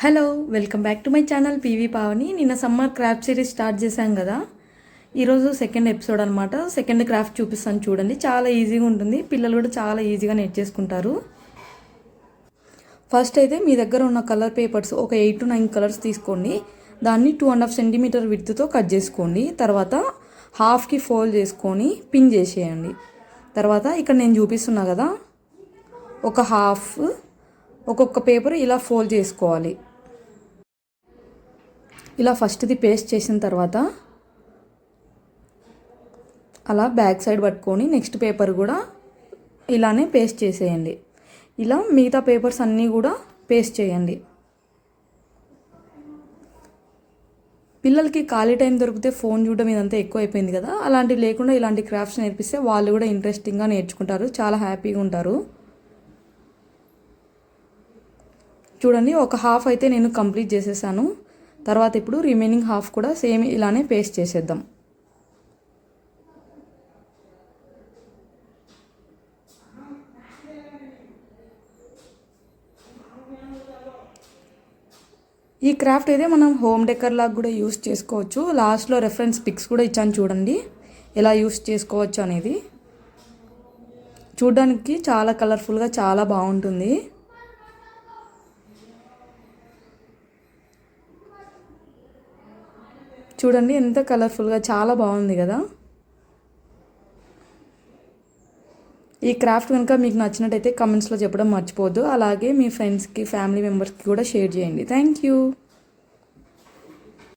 Hello welcome back to my channel PV Pavani. నిన్న summer craft series start చేశాం కదా, ఈరోజు సెకండ్ ఎపిసోడ్ అనమాట. సెకండ్ క్రాఫ్ట్ చూపిస్తాను చూడండి. చాలా ఈజీగా ఉంటుంది, పిల్లలు కూడా చాలా ఈజీగా నేర్చేసుకుంటారు. ఫస్ట్ అయితే మీ దగ్గర ఉన్న కలర్ పేపర్స్ ఒక 8 to 9 కలర్స్ తీసుకోండి. దాన్ని 2.5 సెంటీమీటర్ విడ్త్తో కట్ చేసుకోండి. తర్వాత హాఫ్కి ఫోల్డ్ చేసుకొని పిన్ చేసేయండి. తర్వాత ఇక్కడ నేను చూపిస్తున్నా కదా, ఒక హాఫ్ ఒక్కొక్క పేపర్ ఇలా ఫోల్డ్ చేసుకోవాలి. ఇలా ఫస్ట్ది పేస్ట్ చేసిన తర్వాత అలా బ్యాక్ సైడ్ పట్టుకొని నెక్స్ట్ పేపర్ కూడా ఇలానే పేస్ట్ చేసేయండి. ఇలా మిగతా పేపర్స్ అన్నీ కూడా పేస్ట్ చేయండి. పిల్లలకి ఖాళీ టైం దొరికితే ఫోన్ చూడడం ఇదంతా ఎక్కువ అయిపోయింది కదా, అలాంటివి లేకుండా ఇలాంటి క్రాఫ్ట్స్ నేర్పిస్తే వాళ్ళు కూడా ఇంట్రెస్టింగ్గా నేర్చుకుంటారు, చాలా హ్యాపీగా ఉంటారు. చూడండి, ఒక హాఫ్ అయితే నేను కంప్లీట్ చేసేసాను. తర్వాత ఇప్పుడు రిమైనింగ్ హాఫ్ కూడా సేమ్ ఇలానే పేస్ట్ చేసేద్దాం. ఈ క్రాఫ్ట్ అయితే మనం హోమ్ డెకర్ లాగా కూడా యూస్ చేసుకోవచ్చు. లాస్ట్లో రెఫరెన్స్ పిక్స్ కూడా ఇచ్చాను చూడండి, ఎలా యూస్ చేసుకోవచ్చు అనేది. చూడడానికి చాలా కలర్ఫుల్గా చాలా బాగుంటుంది. చూడండి ఎంత కలర్ఫుల్గా, చాలా బాగుంది కదా. ఈ క్రాఫ్ట్ కనుక మీకు నచ్చినట్టయితే కమెంట్స్లో చెప్పడం మర్చిపోవద్దు. అలాగే మీ ఫ్రెండ్స్కి, ఫ్యామిలీ మెంబర్స్కి కూడా షేర్ చేయండి. Thank you.